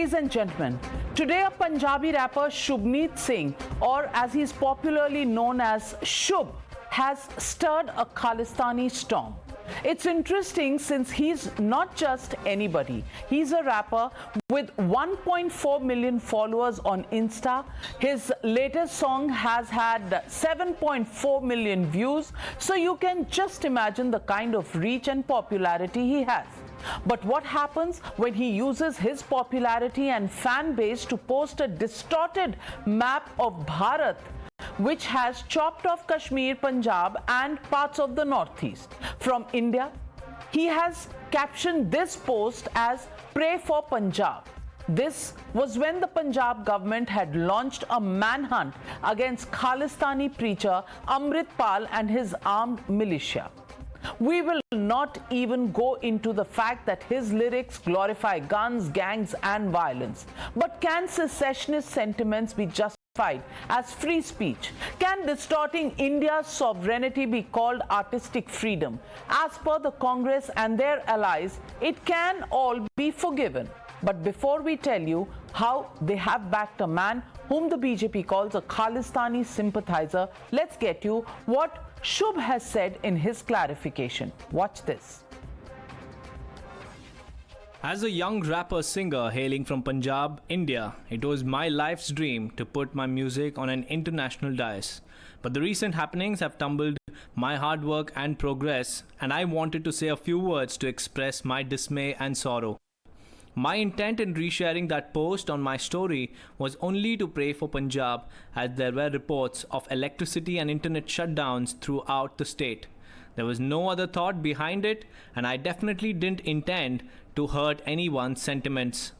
Ladies and gentlemen, today a Punjabi rapper Shubhneet Singh, or as he is popularly known as Shubh, has stirred a Khalistani storm. It's interesting since he's not just anybody. He's a rapper with 1.4 million followers on Insta. His latest song has had 7.4 million views. So you can just imagine the kind of reach and popularity he has. But what happens when he uses his popularity and fan base to post a distorted map of Bharat, which has chopped off Kashmir, Punjab and parts of the northeast from India? He has captioned this post as "Pray for Punjab." This was when the Punjab government had launched a manhunt against Khalistani preacher Amrit Pal and his armed militia. We will not even go into the fact that his lyrics glorify guns, gangs and violence. But can secessionist sentiments be justified as free speech? Can distorting India's sovereignty be called artistic freedom? As per the Congress and their allies, it can all be forgiven. But before we tell you how they have backed a man whom the BJP calls a Khalistani sympathizer, let's get you what Shubh has said in his clarification. Watch this. As a young rapper-singer hailing from Punjab, India, it was my life's dream to put my music on an international dais. But the recent happenings have tumbled my hard work and progress, and I wanted to say a few words to express my dismay and sorrow. My intent in resharing that post on my story was only to pray for Punjab, as there were reports of electricity and internet shutdowns throughout the state. There was no other thought behind it, and I definitely didn't intend to hurt anyone's sentiments.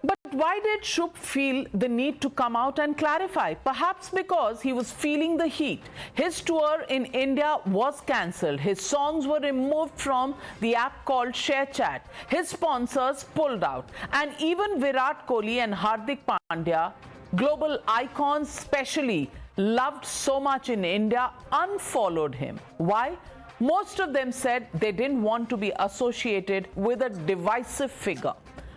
But why did Shubh feel the need to come out and clarify? Perhaps because he was feeling the heat. His tour in India was cancelled. His songs were removed from the app called ShareChat. His sponsors pulled out. And even Virat Kohli and Hardik Pandya, global icons especially, loved so much in India, unfollowed him. Why? Most of them said they didn't want to be associated with a divisive figure.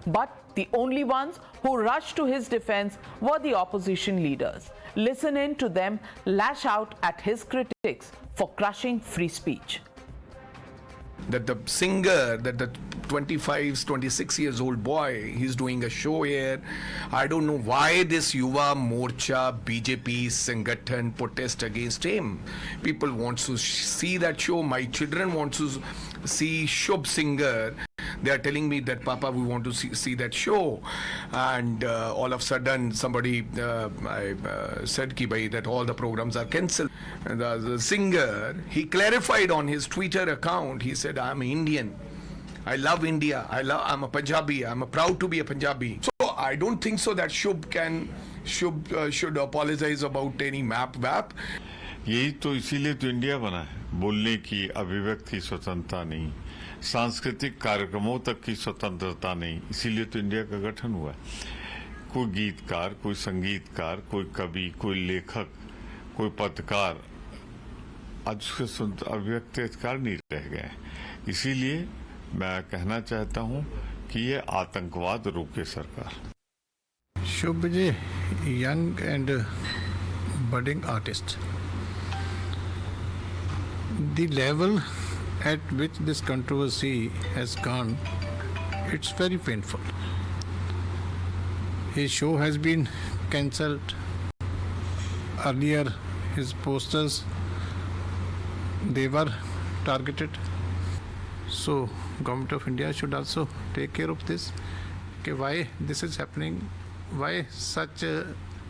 But the only ones who rushed to his defense were the opposition leaders. Listen in to them lash out at his critics for crushing free speech. That the singer, that the 26 years old boy, he's doing a show here. I don't know why this Yuva Morcha BJP Sangathan protest against him. People want to see that show. My children want to see Shubh singer. They are telling me that, Papa, we want to see that show. And all of a sudden, somebody said ki bhai, that all the programs are cancelled. And the singer, he clarified on his Twitter account, he said, I'm Indian. I love India. I'm a Punjabi. I'm proud to be a Punjabi. So I don't think so that Shubh should apologize about any map. यही तो इसीलिए तो India बना है, बोलने की अभिव्यक्ति स्वतंत्रता नहीं, सांस्कृतिक कार्यक्रमों तक की स्वतंत्रता नहीं, इसीलिए तो इंडिया का गठन हुआ है। कोई गीतकार, कोई संगीतकार, कोई कवि, कोई लेखक, कोई पत्रकार आज उसके अभिव्यक्ति अधिकार नहीं रह गए। इसीलिए मैं कहना चाहता हूं कि ये आतंकवाद रोके सरकार। Shubh ji, young and budding artist. The level at which this controversy has gone, it's very painful. His show has been cancelled. Earlier, his posters, they were targeted. So, Government of India should also take care of this. Okay, why this is happening? Why such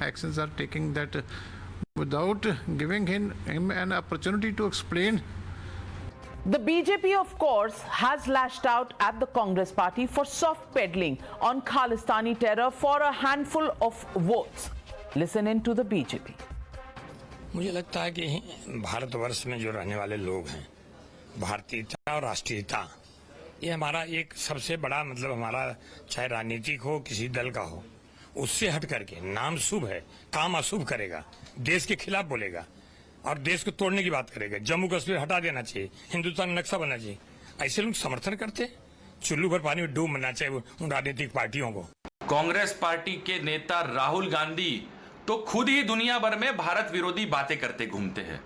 actions are taking that without giving him an opportunity to explain? The BJP, of course, has lashed out at the Congress party for soft peddling on Khalistani terror for a handful of votes. Listen in to the BJP. मुझे लगता है कि भारतवर्ष में जो रहने वाले लोग हैं, भारतीयता और राष्ट्रीयता, ये हमारा एक सबसे बड़ा मतलब हमारा चाहे राजनीतिक हो किसी दल का हो, उससे हट करके नाम शुभ है, काम अशुभ करेगा, देश के खिलाफ बोलेगा और देश को तोड़ने की बात करेगा, जम्मू कश्मीर हटा देना चाहिए, हिंदुस्तान नक्शा बनना चाहिए, ऐसे लोग समर्थन करते चुल्लू पर पानी में डूब मरना चाहिए उन राजनीतिक पार्टियों को। कांग्रेस पार्टी के नेता राहुल गांधी तो खुद ही दुनिया भर में भारत विरोधी बातें करते घूमते हैं,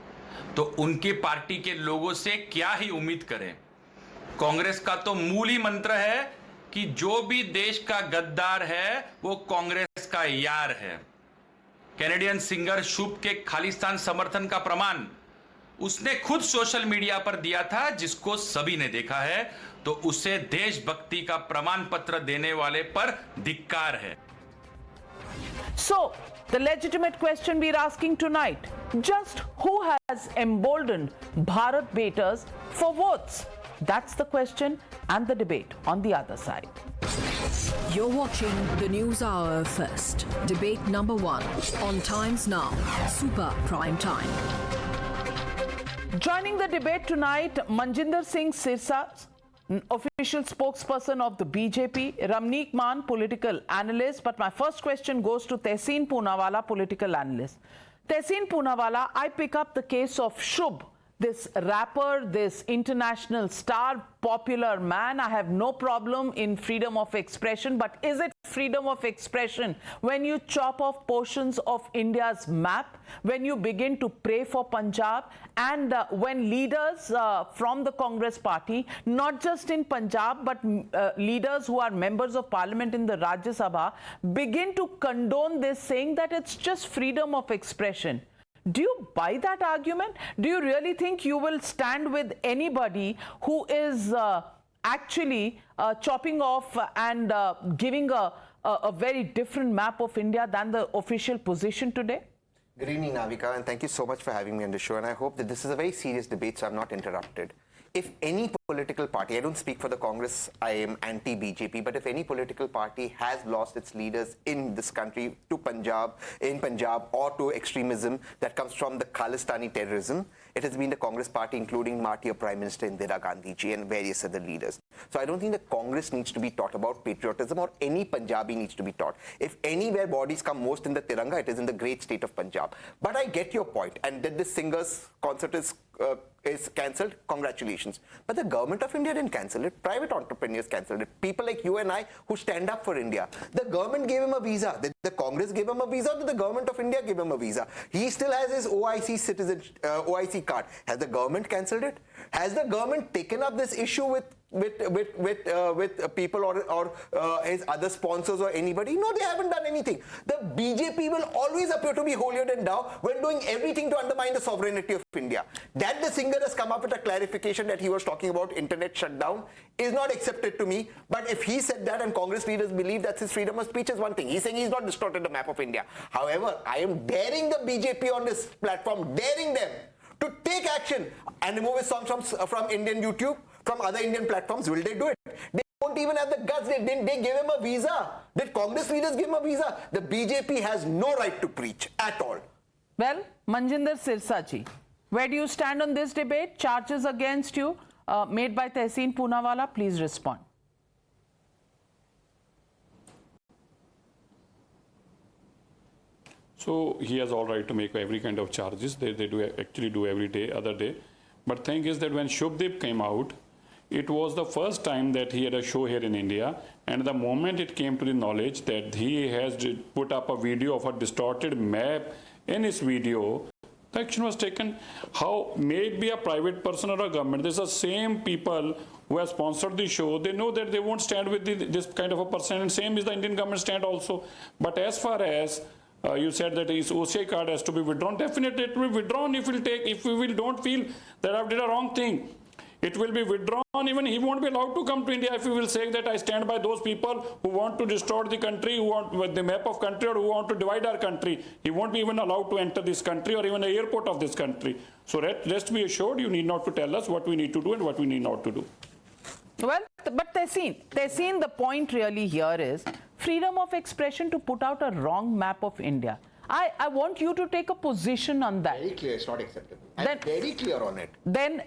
तो उनकी पार्टी के लोगों से क्या ही उम्मीद करें। कांग्रेस का तो मूल ही मंत्र है कि जो भी देश का गद्दार है वो कांग्रेस का यार है। कैनेडियन सिंगर शुभ के खालिस्तान समर्थन का प्रमाण उसने खुद सोशल मीडिया पर दिया था, जिसको सभी ने देखा है, तो उसे देशभक्ति का प्रमाण पत्र देने वाले पर धिक्कार है। So, the legitimate question we are asking tonight, just who has emboldened Bharat Betas for votes? That's the question and the debate on the other side. You're watching the News Hour first. Debate number 1 on Times Now, Super Prime Time. Joining the debate tonight, Manjinder Singh Sirsa, official spokesperson of the BJP, Ravneet Singh, political analyst. But my first question goes to Tehseen Poonawalla, political analyst. Tehseen Poonawalla, I pick up the case of Shubh, this rapper, this international star, popular man. I have no problem in freedom of expression, but is it freedom of expression when you chop off portions of India's map, when you begin to pray for Punjab, and when leaders from the Congress party, not just in Punjab, but leaders who are members of parliament in the Rajya Sabha, begin to condone this, saying that it's just freedom of expression? Do you buy that argument? Do you really think you will stand with anybody who is actually chopping off and giving a very different map of India than the official position today? Good evening, Navika, and thank you so much for having me on the show. And I hope that this is a very serious debate, so I'm not interrupted. If any political party, I don't speak for the Congress, I am anti-BJP, but if any political party has lost its leaders in this country to Punjab, or to extremism that comes from the Khalistani terrorism, it has been the Congress party, including Martyr Prime Minister Indira Gandhi ji and various other leaders. So I don't think the Congress needs to be taught about patriotism, or any Punjabi needs to be taught. If anywhere bodies come most in the Tiranga, it is in the great state of Punjab. But I get your point, and that this singer's concert is cancelled, congratulations. But the government of India didn't cancel it. Private entrepreneurs cancelled it. People like you and I who stand up for India. The government gave him a visa. Did the Congress give him a visa, or did the government of India give him a visa? He still has his OIC card. Has the government cancelled it? Has the government taken up this issue with people or his other sponsors or anybody? No, they haven't done anything. The BJP will always appear to be holier than thou when doing everything to undermine the sovereignty of India. That the singer has come up with a clarification that he was talking about internet shutdown is not accepted to me. But if he said that and Congress leaders believe that's his freedom of speech is one thing. He's saying he's not distorted the map of India. However, I am daring the BJP on this platform, daring them to take action and remove his songs from Indian YouTube, from other Indian platforms. Will they do it? They don't even have the guts. They gave him a visa. Did Congress leaders give him a visa? The BJP has no right to preach at all. Well, Manjinder Sirsa ji, where do you stand on this debate? Charges against you made by Tehseen Poonawalla. Please respond. So he has all right to make every kind of charges. They actually do every day, other day. But thing is that when Shubhdeep came out, it was the first time that he had a show here in India. And the moment it came to the knowledge that he has put up a video of a distorted map in his video, the action was taken. How may it be a private person or a government? These are the same people who have sponsored the show. They know that they won't stand with this kind of a person. And same is the Indian government stand also. But as far as you said that his OCI card has to be withdrawn. Definitely it will be withdrawn if we don't feel that I've did a wrong thing. It will be withdrawn. Even he won't be allowed to come to India if he will say that I stand by those people who want to distort the country, who want the map of country, or who want to divide our country. He won't be even allowed to enter this country or even the airport of this country. So rest be assured, you need not to tell us what we need to do and what we need not to do. Well, but Tehseen, the point really here is freedom of expression to put out a wrong map of India. I want you to take a position on that. Very clear, it's not acceptable. I'm very clear on it. Then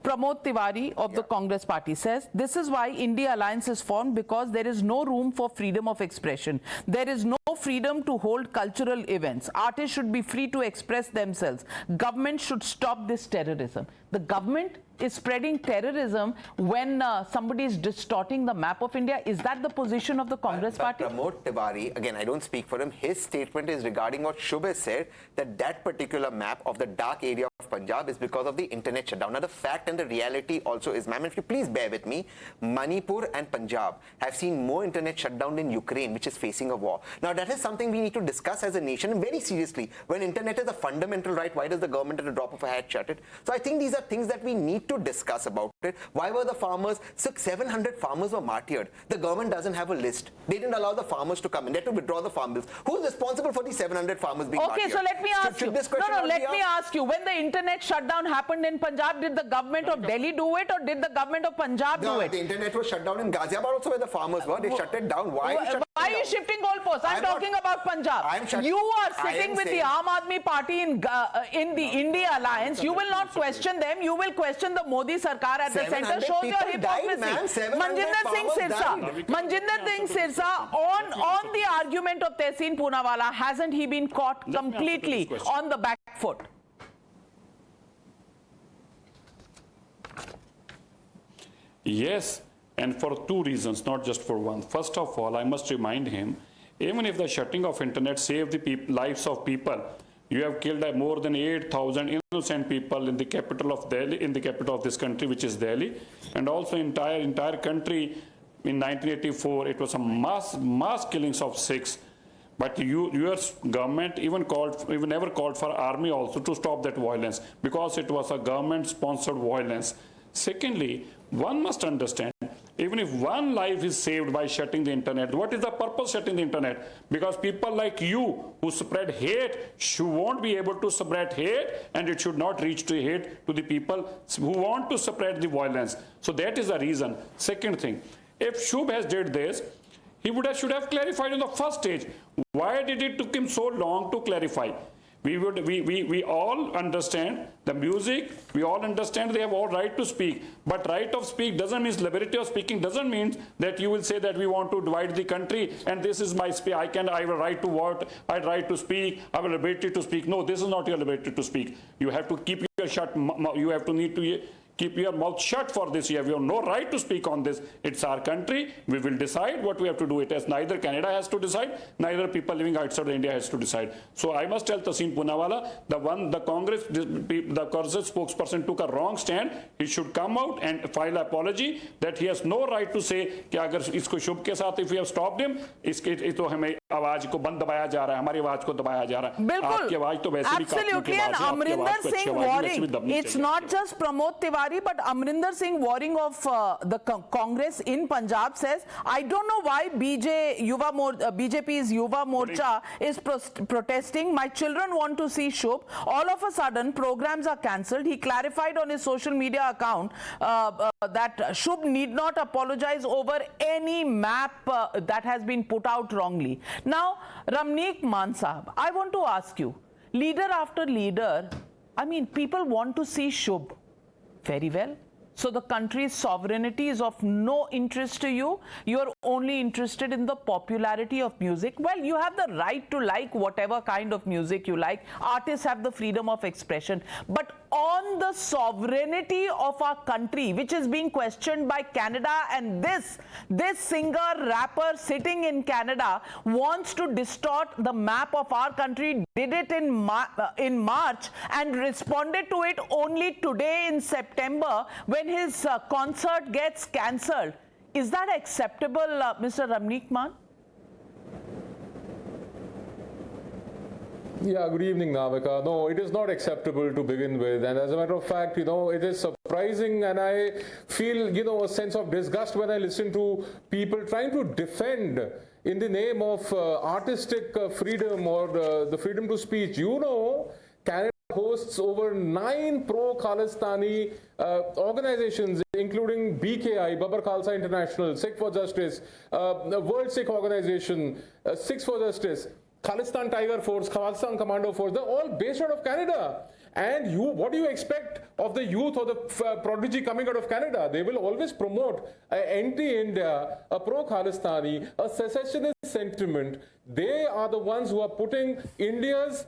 Pramod Tiwari of the Congress party says, this is why India Alliance is formed, because there is no room for freedom of expression. There is no freedom to hold cultural events. Artists should be free to express themselves. Government should stop this terrorism. the government is spreading terrorism when somebody is distorting the map of India. Is that the position of the Congress party? Pramod Tiwari, again, I don't speak for him, his statement is regarding what Shubh has said, that that particular map of the dark area of Punjab is because of the internet shutdown. Now, the fact and the reality also is, ma'am, if you please bear with me, Manipur and Punjab have seen more internet shutdown than Ukraine, which is facing a war. Now, that is something we need to discuss as a nation very seriously. When internet is a fundamental right, why does the government at a drop of a hat shut it? So I think these are things that we need to discuss about it. Why were the farmers, 700 farmers were martyred. The government doesn't have a list. They didn't allow the farmers to come in. They had to withdraw the farm bills. Who's responsible for these 700 farmers being martyred? Okay, so let me ask you. Let me ask you. When the internet shutdown happened in Punjab, did the government of Delhi do it or did the government of Punjab do it? The internet was shut down in Ghaziabad also where the farmers were. They shut it down. Why are you shifting goalposts? I'm talking about Punjab. You are sitting with the Aam Aadmi Party in the India Alliance. You will not question them. You will question the Modi Sarkar at the center. Shows your hypocrisy. Manjinder Singh Sirsa, on the argument of Tehseen Poonawalla, hasn't he been caught completely on the back foot? Yes, and for two reasons, not just for one. First of all, I must remind him, even if the shutting of internet saved the lives of people, you have killed more than 8,000 innocent people in the capital of Delhi, in the capital of this country, which is Delhi, and also entire country. In 1984, it was a mass killings of Sikhs. But your government even never called for army also to stop that violence, because it was a government-sponsored violence. Secondly, one must understand, even if one life is saved by shutting the internet, what is the purpose of shutting the internet? Because people like you who spread hate won't be able to spread hate, and it should not reach to hate to the people who want to spread the violence. So that is the reason. Second thing, if Shubh has did this, he should have clarified in the first stage. Why did it took him so long to clarify? We all understand the music, we all understand they have all right to speak, but right of speak doesn't mean liberty of speaking, doesn't mean that you will say that we want to divide the country and this is my speech, I have a right to vote, I have a right to speak, I have a liberty to speak. No, this is not your liberty to speak. You have to keep your keep your mouth shut for this. You have no right to speak on this. It's our country. We will decide what we have to do. It as neither Canada has to decide, neither people living outside India has to decide. So I must tell Tehseen Poonawalla, the Congress spokesperson took a wrong stand. He should come out and file an apology that he has no right to say कि अगर इसको शुभ के साथ if we have stopped him, इसके तो हमें आवाज को बंद दबाया जा रहा है, हमारी आवाज को दबाया जा रहा है. बिल्कुल. आपकी आवाज तो वैसे भी Absolutely, and Amrinder Singh warring. It's not just Pramod Tiwari, but Amrinder Singh warring of the Congress in Punjab says, I don't know why BJP's Yuva Morcha is protesting. My children want to see Shubh. All of a sudden, programs are cancelled. He clarified on his social media account that Shubh need not apologize over any map that has been put out wrongly. Now, Ravneet Singh, I want to ask you, leader after leader, I mean, people want to see Shubh. Very well. So the country's sovereignty is of no interest to you. You are only interested in the popularity of music. Well, you have the right to like whatever kind of music you like. Artists have the freedom of expression. But on the sovereignty of our country, which is being questioned by Canada, and this singer, rapper sitting in Canada wants to distort the map of our country, did it in March and responded to it only today in September when his concert gets cancelled. Is that acceptable, Mr. Ravneet Singh? Yeah, good evening, Navika. No, it is not acceptable to begin with. And as a matter of fact, it is surprising, and I feel, a sense of disgust when I listen to people trying to defend in the name of artistic freedom or the freedom to speech. Canada hosts over 9 pro-Khalistani organizations, including BKI, Babar Khalsa International, Sikh for Justice, World Sikh Organization, Sikhs for Justice, Khalistan Tiger Force, Khalistan Commando Force. They're all based out of Canada. And what do you expect of the youth or the prodigy coming out of Canada? They will always promote an anti-India, a pro-Khalistani, a secessionist sentiment. They are the ones who are putting India's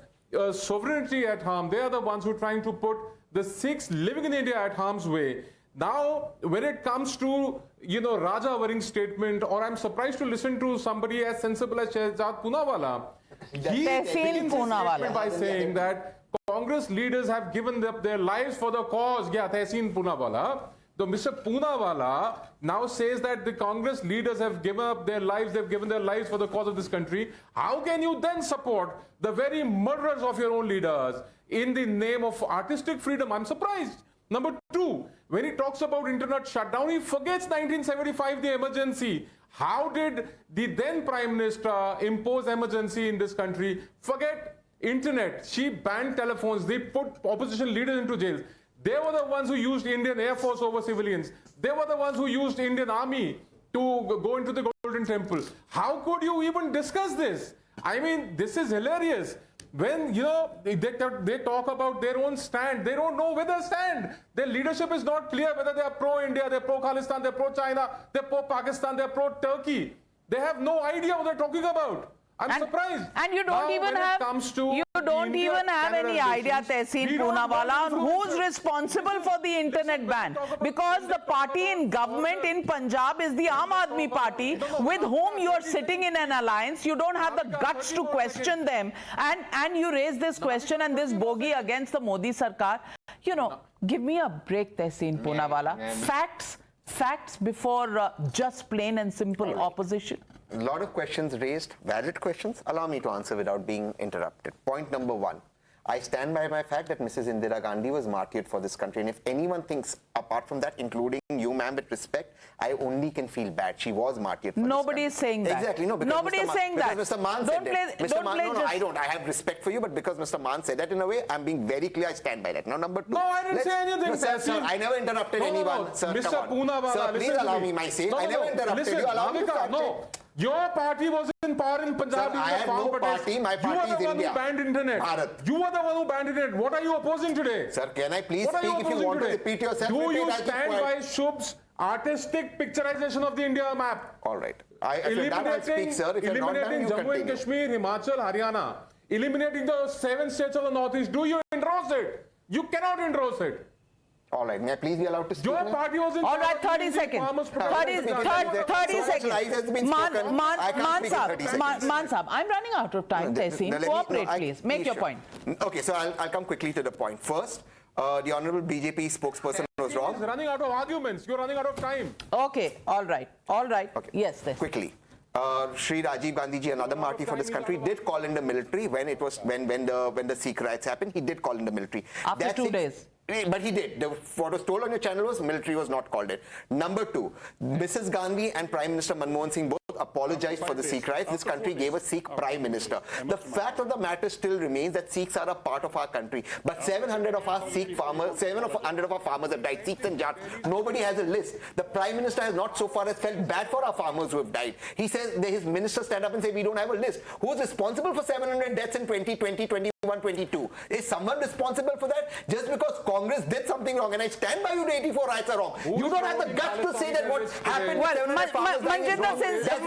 sovereignty at harm. They are the ones who are trying to put the Sikhs living in India at harm's way. Now, when it comes to, Raja Waring's statement, or I'm surprised to listen to somebody as sensible as Shehzad Poonawalla, he begins his statement by saying that Congress leaders have given up their lives for the cause. Yeah, Tehseen Poonawalla. So Mr. Poonawalla now says that the Congress leaders have given up their lives, they've given their lives for the cause of this country. How can you then support the very murderers of your own leaders in the name of artistic freedom? I'm surprised. Number two, when he talks about internet shutdown, he forgets 1975, the emergency. How did the then Prime Minister impose emergency in this country? Forget internet. She banned telephones. They put opposition leaders into jails. They were the ones who used Indian Air Force over civilians. They were the ones who used Indian Army to go into the Golden Temple. How could you even discuss this? I mean, this is hilarious. When, they talk about their own stand, they don't know where they stand. Their leadership is not clear whether they are pro-India, they're pro-Khalistan, they're pro-China, they're pro-Pakistan, they're pro-Turkey. They have no idea what they're talking about. I'm surprised. And you don't even have any idea, Tehseen Poonawalla, on who's responsible for the internet ban. Because the party in government in Punjab is the Aam Aadmi Party, with whom you are sitting in an alliance. You don't have the guts to question them. And you raise this question and this bogey against the Modi Sarkar. Give me a break, Tehseen Poonawalla. Facts before just plain and simple opposition. A lot of questions raised, valid questions. Allow me to answer without being interrupted. Point number one, I stand by my fact that Mrs. Indira Gandhi was martyred for this country. And if anyone thinks apart from that, including you, ma'am, with respect, I only can feel bad. She was martyred for Nobody this is saying that. Exactly. No, Nobody is saying that. Because Mr. Mann said that. Mr. Mann, no, I don't. I have respect for you, but because Mr. Mann said that in a way, I'm being very clear. I stand by that. Now, number two. No, I didn't say anything. No, sir, I never interrupted anyone. Sir, Mr. Poonawalla, sir, please allow me my say. I never interrupted you. Allow me to Your party was in power in Punjab. Sir, I had no party. My party is India. You were the one who banned internet. Bharat. You were the one who banned internet. What are you opposing today? Sir, can I please speak if you want to repeat yourself? Do you stand by Shubh's artistic picturization of the India map? All right. If you're done, I'll speak, sir. If you're not done, you Jammu and continue. Kashmir, Himachal, Haryana, eliminating the 7 states of the Northeast. Do you endorse it? You cannot endorse it. All right, may I please be allowed to speak? Your party was in. All right, 30 seconds. 30 seconds. Man Saab, I'm running out of time, Tehseen. Cooperate, please. Make your point. Okay, so I'll come quickly to the point. First, the Honorable BJP spokesperson was wrong. He's running out of arguments. You're running out of time. Okay, all right. Okay. Yes, Tehseen. Quickly. Shri Rajiv Gandhi ji, another martyr for this country, did call in the military when the Sikh riots happened. He did call in the military. After 2 days. But he did. What was told on your channel was military was not called in. Number two, Mrs. Gandhi and Prime Minister Manmohan Singh both apologized for the Sikh riots. This country gave a Sikh Prime Minister. The fact of the matter still remains that Sikhs are a part of our country. But 700 of our farmers have died, Sikhs and Jats. Nobody has a list. The Prime Minister has not so far as felt bad for our farmers who have died. He says his ministers stand up and say we don't have a list. Who is responsible for 700 deaths in 2020, 21, 22? Is someone responsible for that? Just because Congress did something wrong, and I stand by you, the 84 riots are wrong. You don't have the guts to say that what happened.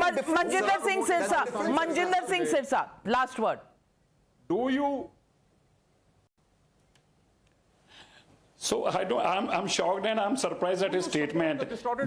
Manjinder Singh Sirsa, last word. Do you? So I'm shocked and I'm surprised at his statement.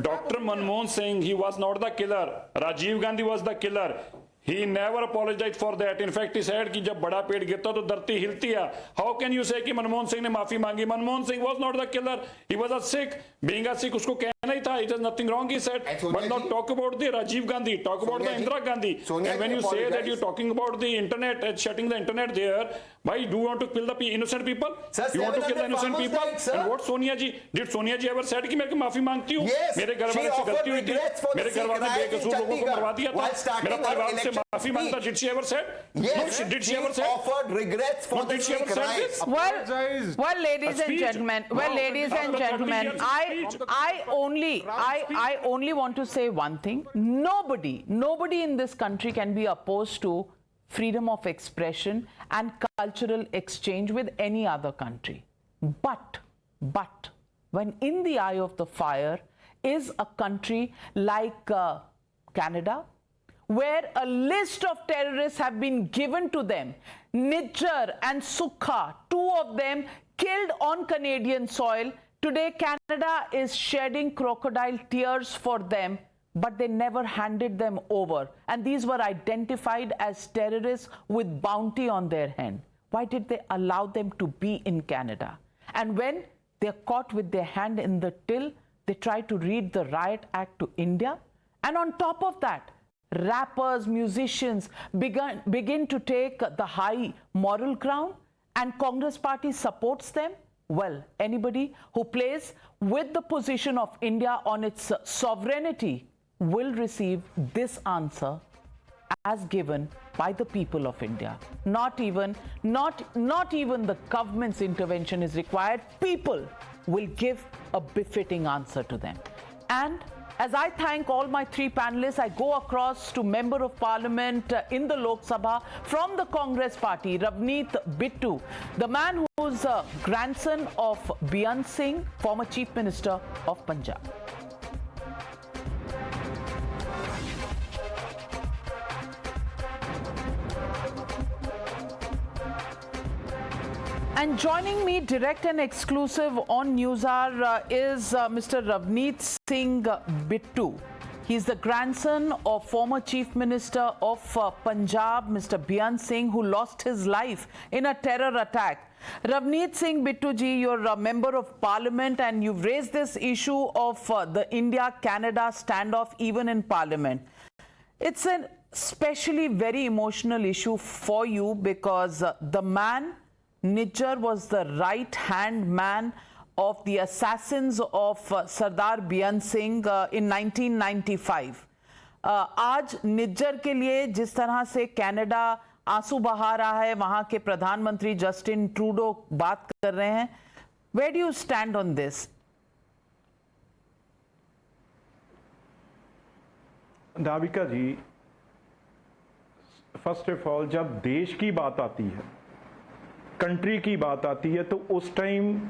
Dr. Manmohan Singh, he was not the killer. Rajiv Gandhi was the killer. He never apologized for that. In fact, he said कि जब बड़ा पेड़ गिरता तो धरती हिलती है. How can you say कि मनमोहन सिंह ने माफी मांगी? Manmohan Singh was not the killer. He was a Sikh. Being a Sikh, उसको कहना ही था. It has nothing wrong, he said. But not talk about the Rajiv Gandhi. Talk about the Indira Gandhi. And when you say that you're talking about the internet and shutting the internet there, why do you want to kill the innocent people? You want to kill the innocent people? And what Sonia ji? Did Sonia ji ever said कि मैं माफी मांगती हूँ? मेरे घर वाले से गलती हुई थी. मेरे घर वाले ने बेकसूर लोगों को मरवा दिया था. मेरा परिवार से माफी मांगता. Did she ever say? Yes. No, did she ever say? Offered regrets for the Sikh riots. Well, ladies and gentlemen, I only want to say one thing. Nobody in this country can be opposed to freedom of expression and cultural exchange with any other country. But when in the eye of the fire is a country like Canada, where a list of terrorists have been given to them. Nijjar and Sukha, two of them killed on Canadian soil. Today, Canada is shedding crocodile tears for them, but they never handed them over. And these were identified as terrorists with bounty on their hand. Why did they allow them to be in Canada? And when they're caught with their hand in the till, they try to read the Riot Act to India. And on top of that, rappers, musicians begin to take the high moral ground, and Congress party supports them. Well, anybody who plays with the position of India on its sovereignty will receive this answer as given by the people of India. Not even the government's intervention is required. People will give a befitting answer to them. And as I thank all my three panelists, I go across to Member of Parliament in the Lok Sabha from the Congress party, Ravneet Bittu, the man who's grandson of Backlash Singh, former Chief Minister of Punjab. And joining me direct and exclusive on Newshour is Mr. Ravneet Singh Bittu. He's the grandson of former Chief Minister of Punjab, Mr. Backlash Singh, who lost his life in a terror attack. Ravneet Singh Bittu ji, you're a Member of Parliament and you've raised this issue of the India-Canada standoff even in Parliament. It's an especially very emotional issue for you because the man, Nijjar, was the right-hand man of the assassins of Sardar Backlash Singh in 1995. आज निज्जर के लिए जिस तरह से Canada आंसू बहा रहा है, वहां के प्रधानमंत्री जस्टिन ट्रूडो बात कर रहे हैं. Where do you stand on this? Navika ji, first of all जब देश की बात आती है, कंट्री की बात आती है, तो उस टाइम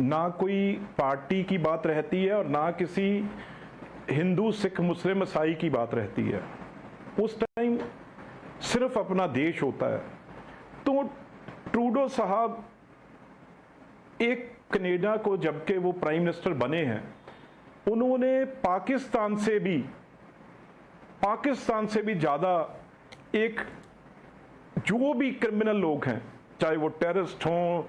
ना कोई पार्टी की बात रहती है और ना किसी हिंदू, सिख, मुस्लिम, ईसाई की बात रहती है. उस टाइम सिर्फ अपना देश होता है. तो ट्रूडो साहब एक कनाडा को जबकि वो प्राइम मिनिस्टर बने हैं, उन्होंने पाकिस्तान से भी ज़्यादा एक जो भी क्रिमिनल लोग हैं, चाहे वो टेररिस्ट हों,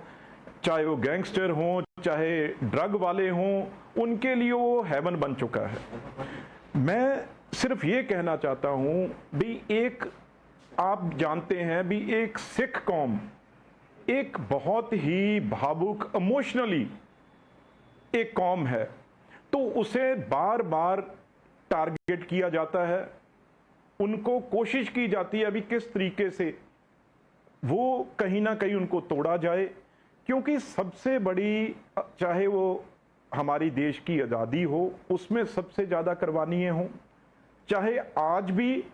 चाहे वो गैंगस्टर हों, चाहे ड्रग वाले हों, उनके लिए वो हेवन बन चुका है. मैं सिर्फ ये कहना चाहता हूं भी, एक आप जानते हैं भी, एक सिख कौम एक बहुत ही भावुक, इमोशनली एक कौम है, तो उसे बार बार टारगेट किया जाता है. उनको कोशिश की जाती है अभी किस तरीके से वो कहीं ना कहीं उनको तोड़ा जाए, क्योंकि सबसे बड़ी, चाहे वो हमारी देश की आज़ादी हो, उसमें सबसे ज़्यादा कुर्बानियाँ हों. चाहे आज भी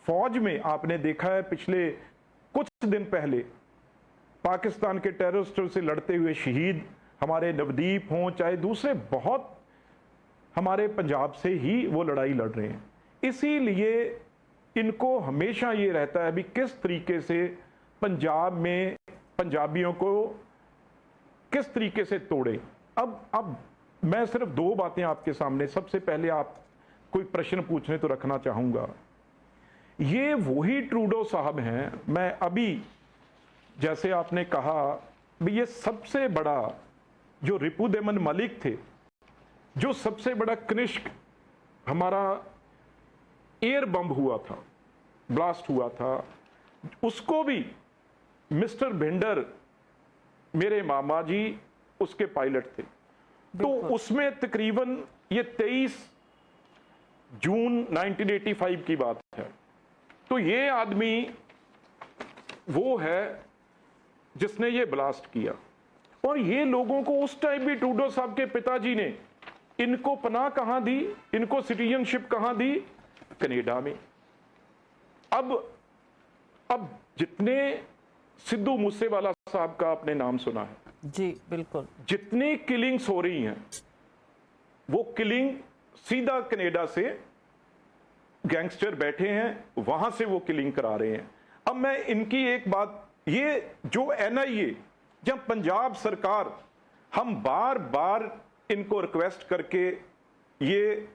फौज में आपने देखा है, पिछले कुछ दिन पहले पाकिस्तान के टेररिस्टों से लड़ते हुए शहीद हमारे नवदीप हों, चाहे दूसरे बहुत हमारे पंजाब से ही वो लड़ाई लड़ रहे हैं. इसीलिए इनको हमेशा ये रहता है भी किस तरीके से पंजाब में पंजाबियों को किस तरीके से तोड़े. अब मैं सिर्फ दो बातें आपके सामने, सबसे पहले आप कोई प्रश्न पूछने तो रखना चाहूंगा. ये वही ट्रूडो साहब हैं, मैं अभी जैसे आपने कहा भी, ये सबसे बड़ा जो रिपुदमन मलिक थे, जो सबसे बड़ा कनिष्क हमारा एयर बम हुआ था, ब्लास्ट हुआ था, उसको भी मिस्टर भिंडर, मेरे मामा जी उसके पायलट थे. तो उसमें तकरीबन ये 23 जून 1985 की बात है. तो ये आदमी वो है जिसने ये ब्लास्ट किया. और ये लोगों को उस टाइम भी ट्रूडो साहब के पिताजी ने इनको पनाह कहां दी, इनको सिटीजनशिप कहां दी? कनाडा में. अब जितने सिद्धू मूसेवाला साहब का आपने नाम सुना है जी, बिल्कुल, जितनी किलिंग्स हो रही हैं, वो किलिंग सीधा कनाडा से गैंगस्टर बैठे हैं, वहां से वो किलिंग करा रहे हैं। अब मैं इनकी एक बात, ये जो एनआईए या पंजाब सरकार, हम बार बार इनको रिक्वेस्ट करके ये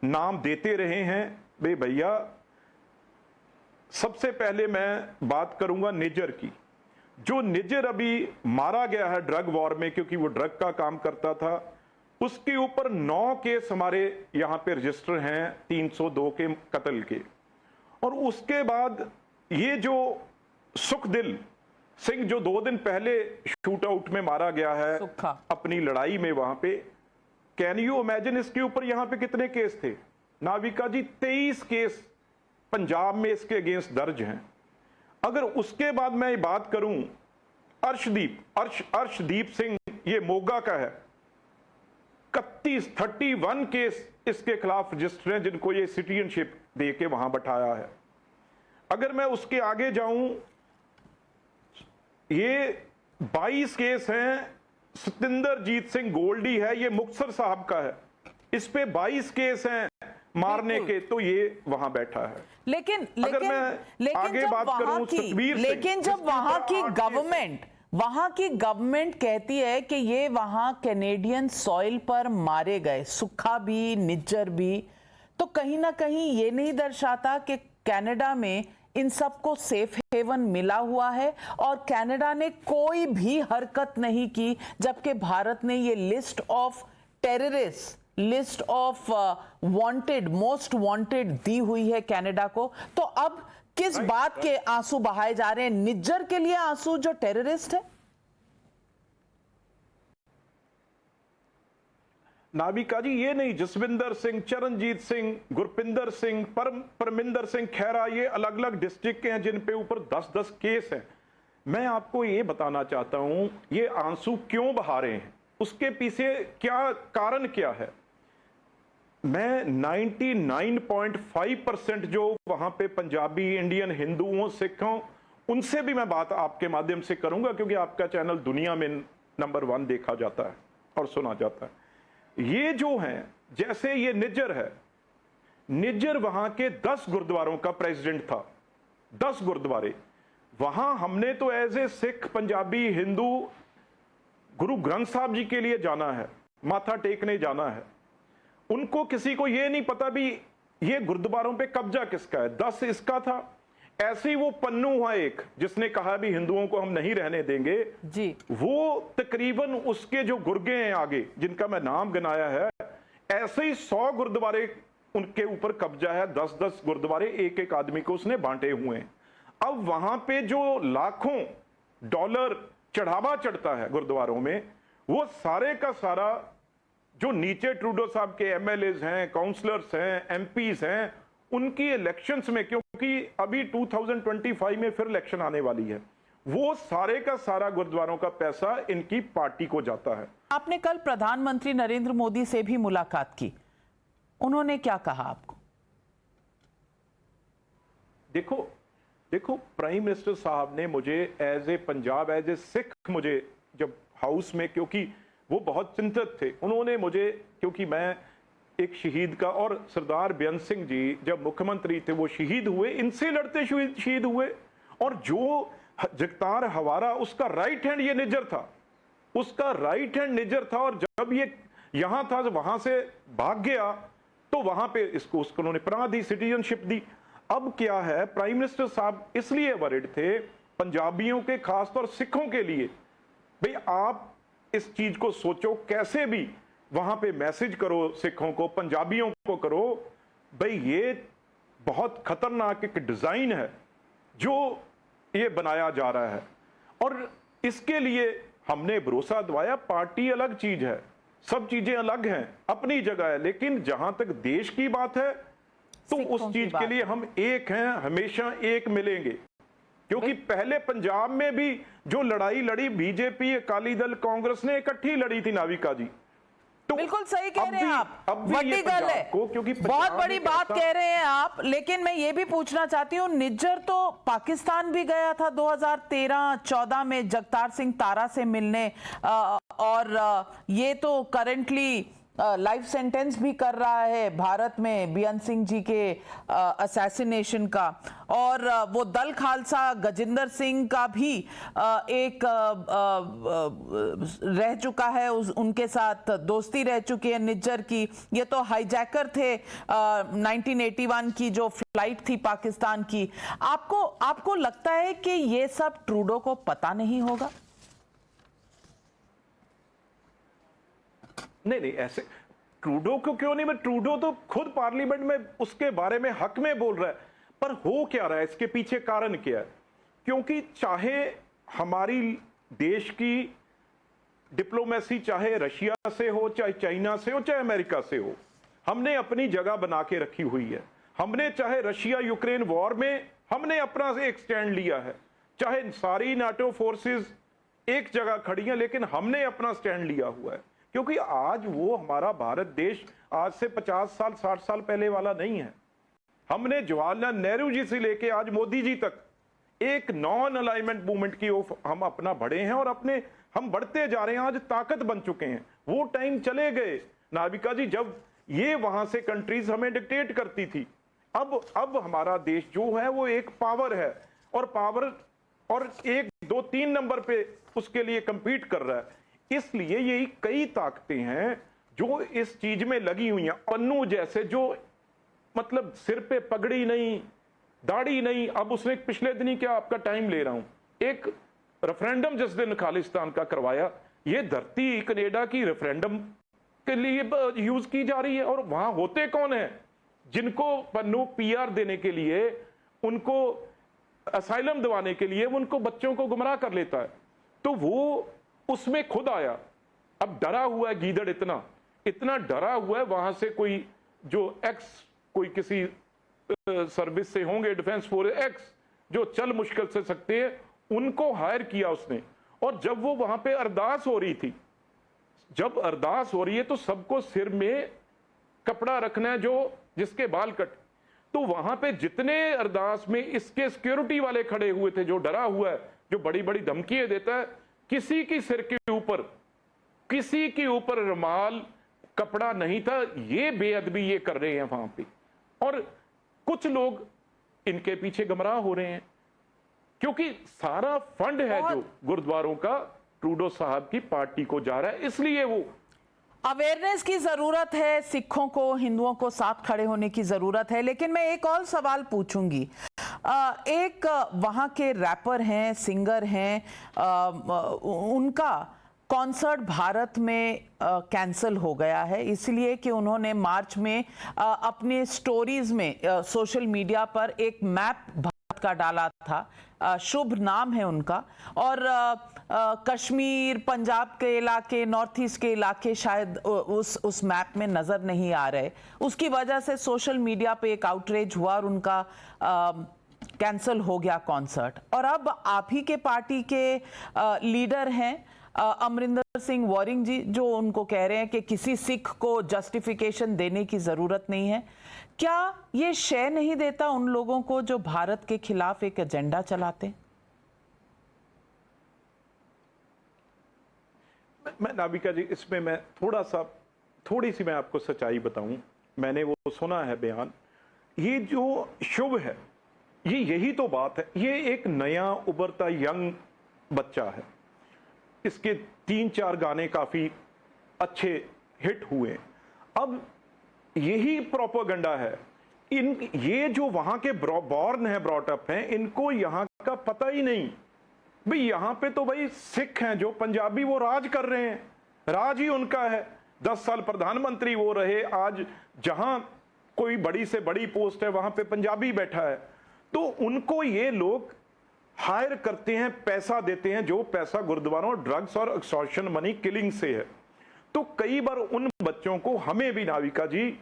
नाम देते रहे हैं। बे भैया, सबसे पहले मैं बात करूंगा निजर की। जो निजर अभी मारा गया है ड्रग वॉर में, क्योंकि वो ड्रग का काम करता था, उसके ऊपर 9 केस हमारे यहां पे रजिस्टर हैं 302 के कत्ल के। और उसके बाद ये जो सुखदिल सिंह जो 2 दिन पहले शूट आउट में मारा गया है अपनी लड़ाई में वहां पे, कैन यू इमेजिन इसके ऊपर यहां पे कितने केस थे? नाविका जी 23 केस पंजाब में इसके अगेंस्ट दर्ज हैं। अगर उसके बाद मैं बात करूं अर्शदीप सिंह, ये मोगा का है, 31 केस इसके खिलाफ रजिस्टर हैं, जिनको ये सिटीजनशिप दे के वहां बैठाया है। अगर मैं उसके आगे जाऊं, ये 22 केस हैं। सतिंदरजीत सिंह गोल्डी है, ये मुक्तसर साहब का है, इस पे 22 केस हैं मारने के, तो ये वहां बैठा है। लेकिन आगे जब बात करूं सतवीर सिंह, लेकिन जब वहां की गवर्नमेंट कहती है कि ये वहां कैनेडियन सॉइल पर मारे गए, सुखा भी निज्जर भी, तो कहीं ना कहीं ये नहीं दर्शाता कि कनाडा में इन सबको सेफ हेवन मिला हुआ है और कनाडा ने कोई भी हरकत नहीं की, जबकि भारत ने ये list of terrorist, list of wanted, most wanted दी हुई है कनाडा को। तो अब किस बात के आंसू बहाए जा रहे हैं? निज्जर के लिए आंसू जो टेररिस्ट है? नाविका जी, ये नहीं, जसविंदर सिंह, चरणजीत सिंह, गुरपिंदर सिंह, परमिंदर सिंह खैरा, ये अलग अलग डिस्ट्रिक्ट के हैं जिन पे ऊपर 10-10 केस हैं। मैं आपको ये बताना चाहता हूं, ये आंसू क्यों बहा रहे हैं, उसके पीछे क्या कारण क्या है। मैं 99.5% जो वहां पे पंजाबी, इंडियन, हिंदुओं, सिखों, उनसे भी मैं बात आपके माध्यम से करूंगा, क्योंकि आपका चैनल दुनिया में नंबर 1 देखा जाता है और सुना जाता है। ये जो हैं, जैसे ये निज्जर है, निज्जर वहां के 10 गुरुद्वारों का प्रेसिडेंट था, 10 गुरुद्वारे। वहां हमने तो एज ए सिख, पंजाबी, हिंदू गुरु ग्रंथ साहब जी के लिए जाना है, माथा टेकने जाना है। उनको किसी को ये नहीं पता भी ये गुरुद्वारों पे कब्जा किसका है, 10 इसका था। ऐसे ही वो पन्नू हुआ एक, जिसने कहा भी हिंदुओं को हम नहीं रहने देंगे जी, वो तकरीबन उसके जो गुर्गे हैं आगे, जिनका मैं नाम गिनाया है, ऐसे ही 100 गुरुद्वारे उनके ऊपर कब्जा है। 10-10 गुरुद्वारे एक एक आदमी को उसने बांटे हुए हैं। अब वहां पे जो लाखों डॉलर चढ़ावा चढ़ता है गुरुद्वारों में, वो सारे का सारा जो नीचे ट्रूडो साहब के एमएलएज हैं, काउंसलर्स हैं, एमपीज हैं, उनकी इलेक्शंस में, क्योंकि अभी 2025 में फिर इलेक्शन आने वाली है, वो सारे का सारा गुरुद्वारों का पैसा इनकी पार्टी को जाता है। आपने कल प्रधानमंत्री नरेंद्र मोदी से भी मुलाकात की, उन्होंने क्या कहा आपको? देखो प्राइम मिनिस्टर साहब ने मुझे as a Punjab, as a Sikh, मुझे जब हाउस में, क्योंकि वो बहुत चिंतित थे, उन्होंने मुझे, क्योंकि मैं एक शहीद का, और सरदार बेअंत सिंह जी जब मुख्यमंत्री थे वो शहीद हुए, इनसे लड़ते शहीद हुए। और जो जगतार हवारा, उसका राइट हैंड ये निज्जर था, उसका राइट हैंड निज्जर था। और जब ये यहां था, वहां से भाग गया, तो वहां पे उसको उन्होंने पनाह दी, सिटीजनशिप दी। अब क्या है, प्राइम मिनिस्टर साहब इसलिए वरिड थे पंजाबियों के, खासतौर सिखों के लिए, भाई आप इस चीज को सोचो, कैसे भी वहां पे मैसेज करो सिखों को, पंजाबियों को करो, भाई ये बहुत खतरनाक एक डिजाइन है जो ये बनाया जा रहा है। और इसके लिए हमने भरोसा दिलाया। पार्टी अलग चीज है, सब चीजें अलग हैं, अपनी जगह है, लेकिन जहां तक देश की बात है, तो उस चीज के लिए हम एक हैं, हमेशा एक मिलेंगे। क्योंकि पहले पंजाब में भी जो लड़ाई लड़ी बीजेपी, अकाली दल, कांग्रेस ने इकट्ठी लड़ी थी, नाविका जी। तो बिल्कुल सही कह रहे हैं आप, बड़ी गल है, क्योंकि बहुत बड़ी बात कह रहे हैं आप। लेकिन मैं ये भी पूछना चाहती हूँ, निज्जर तो पाकिस्तान भी गया था 2013-14 में जगतार सिंह तारा से मिलने, और ये तो करंटली लाइफ सेंटेंस भी कर रहा है भारत में बेअंत सिंह जी के असैसिनेशन का, और वो दल खालसा गजिंदर सिंह का भी एक रह चुका है, उनके साथ दोस्ती रह चुकी है निज्जर की। ये तो हाईजैकर थे 1981 की जो फ्लाइट थी पाकिस्तान की। आपको लगता है कि ये सब ट्रूडो को पता नहीं होगा? नहीं, ऐसे ट्रूडो को क्यों नहीं, मैं ट्रूडो तो खुद पार्लियामेंट में उसके बारे में हक में बोल रहा है, पर हो क्या रहा है, इसके पीछे कारण क्या है? क्योंकि चाहे हमारी देश की डिप्लोमेसी चाहे रशिया से हो, चाहे चाइना से हो, चाहे अमेरिका से हो, हमने अपनी जगह बना के रखी हुई है। हमने चाहे रशिया यूक्रेन वॉर में हमने अपना एक स्टैंड लिया है, चाहे सारी नाटो फोर्सेस एक जगह खड़ी हैं, लेकिन हमने अपना स्टैंड लिया हुआ है। क्योंकि आज वो हमारा भारत देश आज से 50 साल 60 साल पहले वाला नहीं है। हमने जवाहरलाल नेहरू जी से लेके आज मोदी जी तक एक नॉन अलाइनमेंट मूवमेंट की हम अपना बढ़े हैं, और अपने हम बढ़ते जा रहे हैं, आज ताकत बन चुके हैं। वो टाइम चले गए नाविका जी जब ये वहां से कंट्रीज हमें डिक्टेट करती थी। अब हमारा देश जो है वो एक पावर है, और पावर और 1 2 3 नंबर पे उसके लिए कंपीट कर रहा है। इसलिए यही कई ताकतें हैं जो इस चीज में लगी हुई हैं। पन्नू जैसे जो मतलब सिर पे पगड़ी नहीं, दाढ़ी नहीं, अब उसने पिछले दिन ही क्या आपका टाइम ले रहा हूं, एक रेफरेंडम जिस दिन खालिस्तान का करवाया, ये धरती कनाडा की रेफरेंडम के लिए यूज की जा रही है, और वहां होते कौन है जिनको पन्नू पीआर देने के लिए, उनको असाइलम दिवाने के लिए उनको बच्चों को गुमराह कर लेता है। तो वो उसमें खुद आया, अब डरा हुआ है गीदड़, इतना डरा हुआ है। वहां से कोई जो कोई किसी सर्विस से होंगे, डिफेंस फोर्स एक्स, जो चल मुश्किल से सकते हैं, उनको हायर किया उसने। और जब वो वहां पे अरदास हो रही थी, जब अरदास हो रही है तो सबको सिर में कपड़ा रखना है जो जिसके बाल कट, तो वहां पे जितने अरदास में इसके सिक्योरिटी वाले खड़े हुए थे, जो डरा हुआ है, जो बड़ी बड़ी धमकियां देता है, किसी की सिर के ऊपर, किसी के ऊपर रुमाल कपड़ा नहीं था। ये बेअदबी ये कर रहे हैं वहां पे, और कुछ लोग इनके पीछे गुमराह हो रहे हैं, क्योंकि सारा फंड है जो गुरुद्वारों का ट्रूडो साहब की पार्टी को जा रहा है। इसलिए वो अवेयरनेस की जरूरत है, सिखों को हिंदुओं को साथ खड़े होने की जरूरत है। लेकिन मैं एक और सवाल पूछूंगी। एक वहां के रैपर हैं, सिंगर हैं, उनका कॉन्सर्ट भारत में कैंसिल हो गया है, इसलिए कि उन्होंने मार्च में अपने स्टोरीज में सोशल मीडिया पर एक मैप भारत का डाला था। शुभ नाम है उनका, और कश्मीर, पंजाब के इलाके, नॉर्थ ईस्ट के इलाके शायद उस मैप में नजर नहीं आ रहे। उसकी वजह से सोशल मीडिया पे एक आउटरीच हुआ और उनका कैंसिल हो गया कॉन्सर्ट। और अब आप ही के पार्टी के लीडर हैं अमरिंदर सिंह वॉरिंग जी, जो उनको कह रहे हैं कि किसी सिख को जस्टिफिकेशन देने की जरूरत नहीं है। क्या ये शय नहीं देता उन लोगों को जो भारत के खिलाफ एक एजेंडा चलाते? मैं नाविका जी, इसमें मैं थोड़ी सी मैं आपको सच्चाई बताऊं। मैंने वो सुना है बयान, ये जो शुभ है, ये यही तो बात है। ये एक नया उभरता यंग बच्चा है, इसके 3-4 गाने काफी अच्छे हिट हुए। अब यही प्रोपेगेंडा है। ये जो वहां के बॉर्न है, ब्रॉटअप हैं, इनको यहां का पता ही नहीं। भाई यहां पे तो भाई सिख हैं जो पंजाबी, वो राज कर रहे हैं, राज ही उनका है। 10 साल प्रधानमंत्री वो रहे, आज जहां कोई बड़ी से बड़ी पोस्ट है वहां पे पंजाबी बैठा है। तो उनको ये लोग हायर करते हैं, पैसा देते हैं, जो पैसा गुरुद्वारों, ड्रग्स और एक्सटॉर्शन मनी किलिंग से है। तो कई बार उन बच्चों को, हमें भी नाविका जी,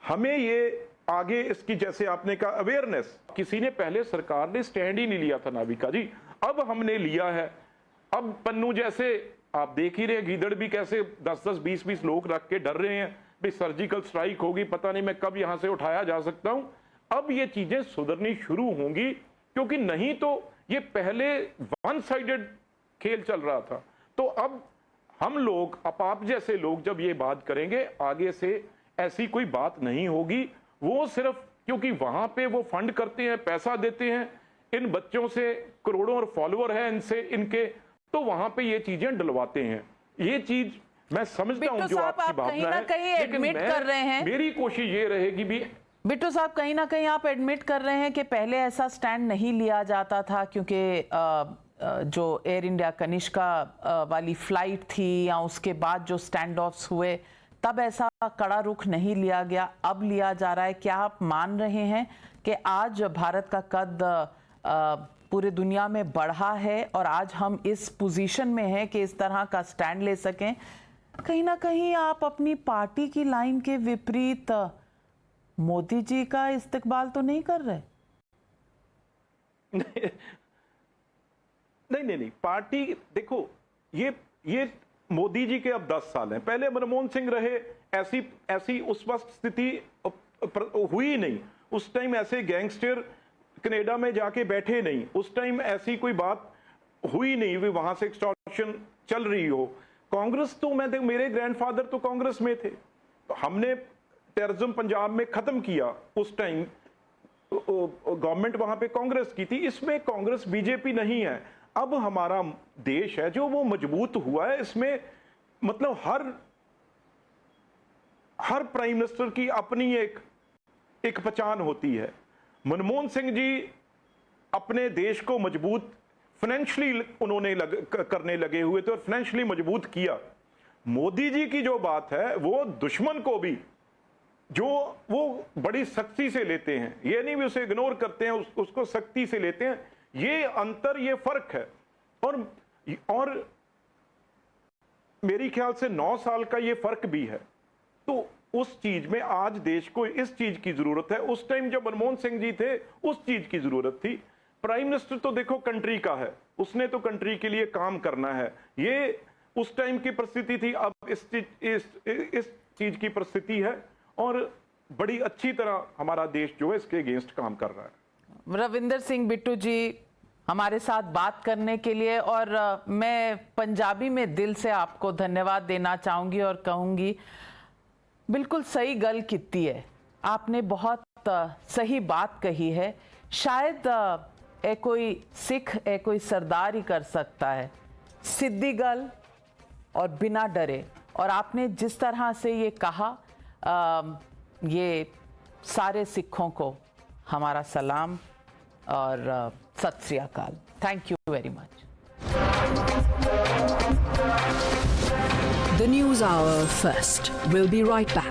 हमें ये आगे इसकी, जैसे आपने कहा अवेयरनेस, किसी ने पहले सरकार ने स्टैंड ही नहीं लिया था नाविका जी, अब हमने लिया है। अब पन्नू जैसे आप देख ही रहे, गीदड़ भी कैसे 10-10 20-20 लोग रख के डर रहे हैं, भाई सर्जिकल स्ट्राइक होगी, पता नहीं मैं कब यहां से उठाया जा सकता हूं। अब ये चीजें सुधरनी शुरू होंगी, क्योंकि नहीं तो ये पहले वन साइडेड खेल चल रहा था। तो अब हम लोग आप जैसे लोग जब ये बात करेंगे, आगे से ऐसी कोई बात नहीं होगी। वो सिर्फ क्योंकि वहां पे वो फंड करते हैं, पैसा देते हैं, इन बच्चों से करोड़ों और फॉलोअर हैं इनसे इनके, तो वहां पे ये चीजें डलवाते हैं। ये चीज मैं समझता हूं जो आपकी भावना है, कहीं एडमिट कर रहे हैं, मेरी कोशिश ये रहेगी भी। बिट्टू साहब, कहीं ना कहीं आप एडमिट कर रहे हैं कि पहले ऐसा स्टैंड नहीं लिया जाता था, क्योंकि जो एयर इंडिया कनिष्का वाली फ्लाइट थी या उसके बाद जो स्टैंड ऑफ्स हुए, तब ऐसा कड़ा रुख नहीं लिया गया, अब लिया जा रहा है। क्या आप मान रहे हैं कि आज भारत का कद पूरे दुनिया में बढ़ा है और आज हम इस पोजीशन में हैं कि इस तरह का स्टैंड ले सकें? कहीं ना कहीं आप अपनी पार्टी की लाइन के विपरीत मोदी जी का इस्तेकबाल तो नहीं कर रहे? नहीं, पार्टी देखो, ये मोदी जी के अब 10 साल हैं। पहले मनमोहन सिंह रहे, ऐसी उस वक्त स्थिति हुई नहीं। उस टाइम ऐसे गैंगस्टर कनाडा में जाके बैठे नहीं, उस टाइम ऐसी कोई बात हुई नहीं भी वहां से एक्सटॉर्शन चल रही हो। कांग्रेस तो मेरे ग्रैंडफादर तो कांग्रेस में थे, तो हमने टेररिज्म पंजाब में खत्म किया। उस टाइम गवर्नमेंट वहां पे कांग्रेस की थी, इसमें कांग्रेस बीजेपी नहीं है। अब हमारा देश है जो वो मजबूत हुआ है, इसमें मतलब हर प्राइम मिनिस्टर की अपनी एक पहचान होती है। मनमोहन सिंह जी अपने देश को मजबूत फाइनेंशियली उन्होंने करने लगे हुए थे और फाइनेंशियली मजबूत किया। मोदी जी की जो बात है वो दुश्मन को भी जो वो बड़ी सख्ती से लेते हैं, ये नहीं भी उसे इग्नोर करते हैं, उसको सख्ती से लेते हैं। ये अंतर, ये फर्क है। और मेरी ख्याल से 9 साल का ये फर्क भी है। तो उस चीज में आज देश को इस चीज की जरूरत है। उस टाइम जब मनमोहन सिंह जी थे उस चीज की जरूरत थी। प्राइम मिनिस्टर तो देखो कंट्री का है, उसने तो कंट्री के लिए काम करना है। ये उस टाइम की परिस्थिति थी, अब इस चीज की परिस्थिति है और बड़ी अच्छी तरह हमारा देश जो है इसके अगेंस्ट काम कर रहा है। रविंदर सिंह बिट्टू जी हमारे साथ बात करने के लिए, और मैं पंजाबी में दिल से आपको धन्यवाद देना चाहूंगी और कहूंगी बिल्कुल सही गल कीती है आपने, बहुत सही बात कही है। शायद ए कोई सिख, ए कोई सरदार ही कर सकता है, सीधी गल और बिना डरे। और आपने जिस तरह से ये कहा, ये सारे सिखों को हमारा सलाम और सत श्री अकाल। Thank you very much. The News Hour first. We'll be right back.